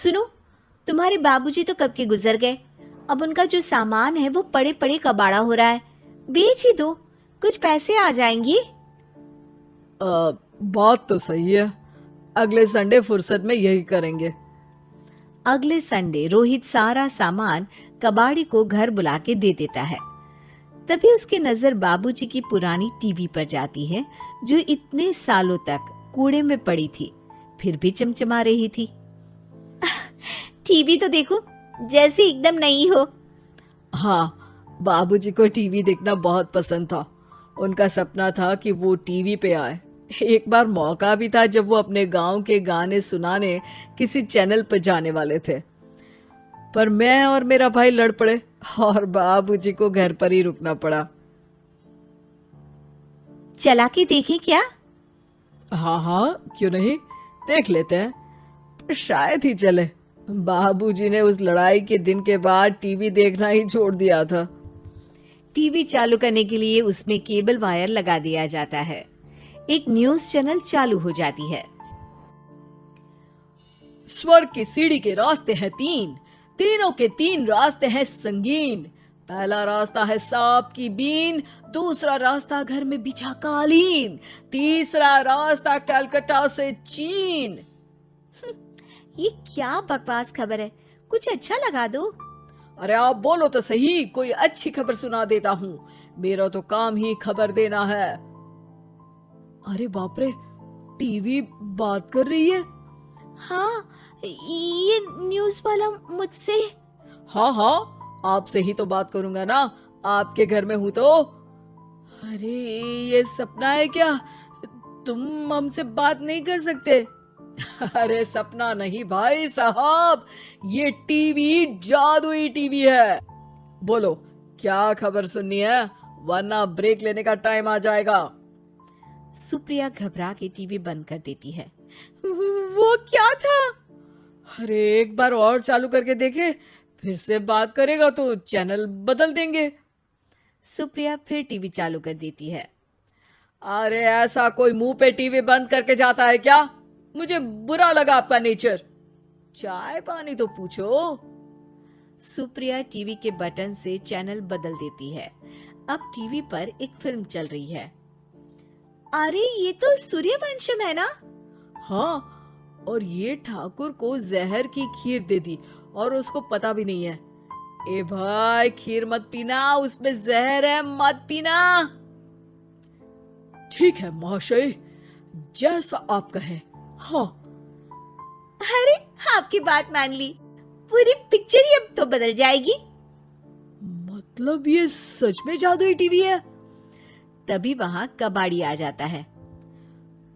सुनो, तुम्हारे बाबूजी तो कब के गुजर गए। अब उनका जो सामान है वो पड़े पड़े कबाड़ा हो रहा है। बेच ही दो, कुछ पैसे आ जाएंगी। बात तो सही है। अगले संडे फुर्सत में यही करेंगे। अगले संडे रोहित सारा सामान कबाड़ी को घर बुला के दे देता है। तभी उसकी नजर बाबूजी की पुरानी टीवी पर जाती है, जो इतने सालों तक कूड़े में पड़ी थी, फिर भी चमचमा रही थी। टीवी तो देखो, जैसे एकदम नई हो। हाँ, बाबूजी को टीवी देखना बहुत पसंद था। उनका सपना था कि वो टीवी पे आए। एक बार मौका भी था जब वो अपने गांव के गाने सुनाने किसी चैनल पर जाने वाले थे, पर मैं और मेरा भाई लड़ पड़े और बाबूजी को घर पर ही रुकना पड़ा। चला के देखें क्या? हाँ हाँ, क्यों नहीं, देख लेते हैं। पर शायद ही चले। बाबूजी ने उस लड़ाई के दिन के बाद टीवी देखना ही छोड़ दिया था। टीवी चालू करने के लिए उसमें केबल वायर लगा दिया जाता है। एक न्यूज चैनल चालू हो जाती है। स्वर्ग की सीढ़ी के रास्ते हैं तीन, तीनों के तीन रास्ते हैं संगीन। पहला रास्ता है सांप की बीन, दूसरा रास्ता घर में बिछा कालीन, तीसरा रास्ता कलकत्ता से चीन। ये क्या बकवास खबर है, कुछ अच्छा लगा दो। अरे आप बोलो तो सही, कोई अच्छी खबर सुना देता हूँ। मेरा तो काम ही खबर देना है। अरे बाप रे, टीवी बात कर रही है। हाँ, ये न्यूज वाला मुझसे। हाँ हाँ, आपसे ही तो बात करूंगा ना, आपके घर में हूं तो। अरे ये सपना है क्या? तुम हमसे बात नहीं कर सकते? अरे सपना नहीं भाई साहब, ये टीवी जादुई टीवी है। बोलो क्या खबर सुननी है, वरना ब्रेक लेने का टाइम आ जाएगा। सुप्रिया घबरा के टीवी बंद कर देती है। वो क्या था? अरे एक बार और चालू करके देखे, फिर से बात करेगा तो चैनल बदल देंगे। सुप्रिया फिर टीवी चालू कर देती है। अरे ऐसा कोई मुंह पे टीवी बंद करके जाता है क्या? मुझे बुरा लगा आपका नेचर। चाय पानी तो पूछो। सुप्रिया टीवी के बटन से चैनल बदल देती है। अब टीवी पर एक फिल्म चल रही है। अरे ये तो सूर्यवंशम है ना? हाँ, और ये ठाकुर को जहर की खीर दे दी और उसको पता भी नहीं है। ए भाई, खीर मत पीना, उसमें जहर है, मत पीना। ठीक है महाशय, जैसा आप कहें। हाँ। अरे आपकी बात मान ली, पूरी पिक्चर ही अब तो बदल जाएगी। मतलब ये सच में जादुई टीवी है? तभी वहां कबाड़ी आ जाता है।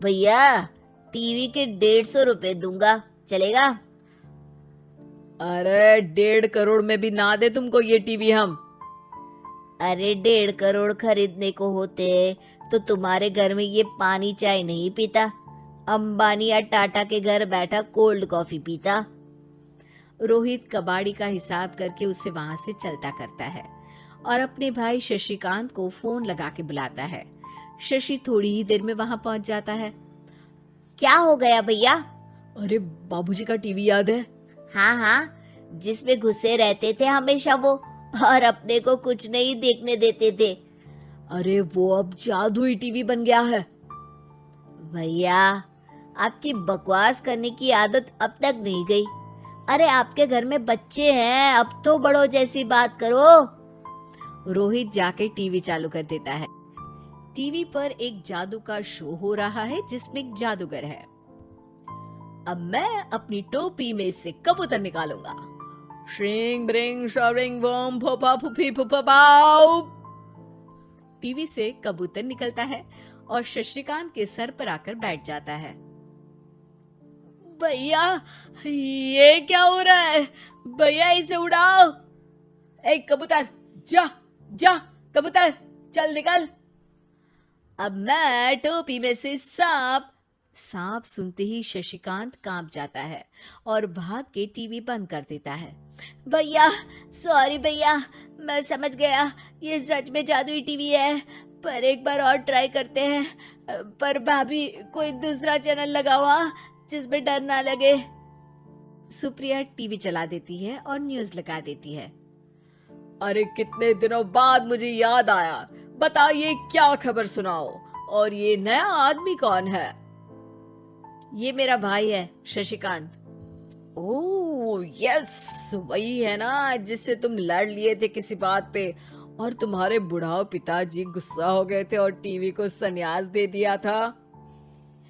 भैया, टीवी के 150 रुपए दूंगा, चलेगा? अरे 1.5 करोड़ में भी ना दे तुमको ये टीवी हम। अरे 1.5 करोड़ खरीदने को होते तो तुम्हारे घर में ये पानी चाय नहीं पीता, अंबानी या टाटा के घर बैठा कोल्ड कॉफी पीता। रोहित कबाड़ी का हिसाब करके उसे वहां से चलता करता है और अपने भाई शशिकांत को फोन लगा के बुलाता है। शशि थोड़ी ही देर में वहां पहुंच जाता है। क्या हो गया भैया? अरे बाबूजी का टीवी याद है? हाँ हाँ, जिसमें घुसे रहते थे हमेशा वो, और अपने को कुछ नहीं देखने देते थे। अरे वो अब जादुई टीवी बन गया है। भैया, आपकी बकवास करने की आदत अब तक नहीं गई। अरे आपके घर में बच्चे हैं, अब तो बड़ों जैसी बात करो। रोहित जाके टीवी चालू कर देता है। टीवी पर एक जादू का शो हो रहा है जिसमें एक जादूगर है। अब मैं अपनी टोपी में से कबूतर निकालूंगा। श्रिंग ब्रिंग शरिंग बम फपा फुफी फुफा पाउ। टीवी से कबूतर निकलता है और शशिकांत के सर पर आकर बैठ जाता है। भैया, ये क्या हो रहा है? भैया इसे उड़ाओ। ए कबूतर, जा जा, कबूतर चल निकल। अब मैं टोपी में से सांप सुनते ही शशिकांत कांप जाता है और भाग के टीवी बंद कर देता है। भैया, सॉरी भैया, मैं समझ गया ये सच में जादुई टीवी है, पर एक बार और ट्राई करते हैं। पर भाभी, कोई दूसरा चैनल लगाओ जिसमें डर ना लगे। सुप्रिया टीवी चला देती है और न्यूज लगा देती है। अरे कितने दिनों बाद मुझे याद आया, बताइए क्या खबर सुनाओ। और ये नया आदमी कौन है? ये मेरा भाई है शशिकांत। ओह यस, वही है ना जिससे तुम लड़ लिए थे किसी बात पे, और तुम्हारे बुढ़ाओ पिताजी गुस्सा हो गए थे और टीवी को संन्यास दे दिया था।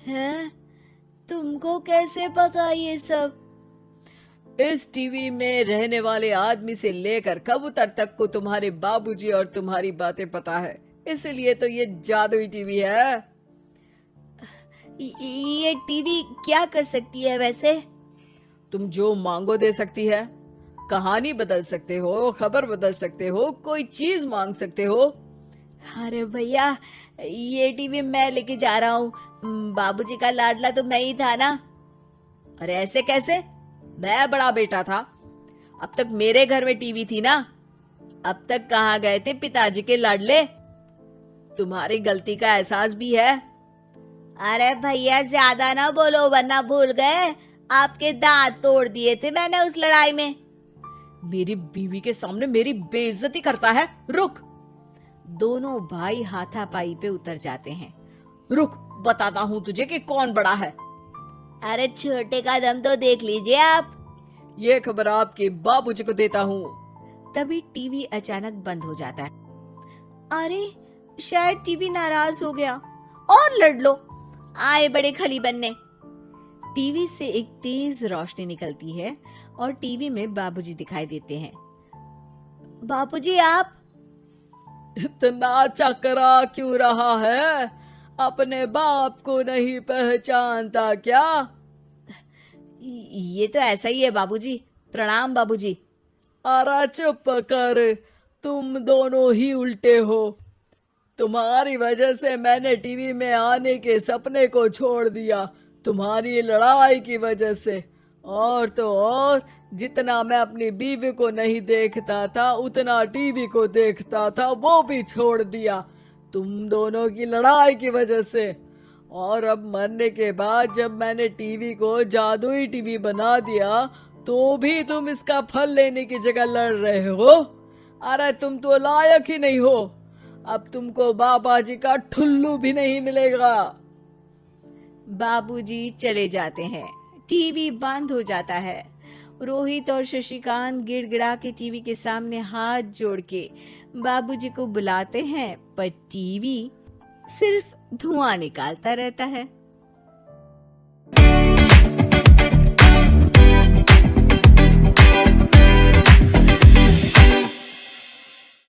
हैं? तुमको कैसे पता ये सब? इस टीवी में रहने वाले आदमी से लेकर कबूतर तक को तुम्हारे बाबूजी और तुम्हारी बातें पता है, इसलिए तो ये जादुई टीवी है। ये टीवी क्या कर सकती है वैसे? तुम जो मांगो दे सकती है, कहानी बदल सकते हो, खबर बदल सकते हो, कोई चीज मांग सकते हो। अरे भैया, ये टीवी मैं लेके जा रहा हूँ। बाबूजी का लाडला तो मैं ही था ना। अरे ऐसे कैसे? मैं बड़ा बेटा था, अब तक मेरे घर में टीवी थी ना। अब तक कहाँ गए थे पिताजी के लाडले? तुम्हारी गलती का एहसास भी है। अरे भैया ज्यादा ना बोलो वरना भूल गए, आपके दांत तोड़ दिए थे मैंने उस लड़ाई में। मेरी बीवी के सामने मेरी बेइज्जती करता है, रुक। दोनों भाई हाथापाई पे उतर जाते हैं। रुक, बताता हूँ तुझे कि कौन बड़ा है। अरे छोटे का दम तो देख लीजिए आप। ये खबर आपके बाबूजी को देता हूँ। तभी टीवी अचानक बंद हो जाता है। अरे शायद टीवी नाराज हो गया। और लड़ लो, आए बड़े खली बनने। टीवी से एक तेज रोशनी निकलती है और टीवी में बाबूजी दिखाई देते हैं। बाबूजी आप? इतना चकरा क्यों रहा है? अपने बाप को नहीं पहचानता क्या? ये तो ऐसा ही है बाबूजी। प्रणाम बाबूजी। अरे चुप कर, तुम दोनों ही उल्टे हो। तुम्हारी वजह से मैंने टीवी में आने के सपने को छोड़ दिया, तुम्हारी लड़ाई की वजह से। और तो और, जितना मैं अपनी बीवी को नहीं देखता था उतना टीवी को देखता था, वो भी छोड़ दिया तुम दोनों की लड़ाई की वजह से। और अब मरने के बाद जब मैंने टीवी को जादुई टीवी बना दिया तो भी तुम इसका फल लेने की जगह लड़ रहे हो। अरे तुम तो लायक ही नहीं हो, अब तुमको बाबा जी का ठुल्लू भी नहीं मिलेगा। बाबूजी चले जाते हैं। टीवी बंद हो जाता है। रोहित और शशिकांत गिड़गिड़ा के टीवी के सामने हाथ जोड़ के बाबूजी को बुलाते हैं, पर टीवी सिर्फ धुआं निकालता रहता है।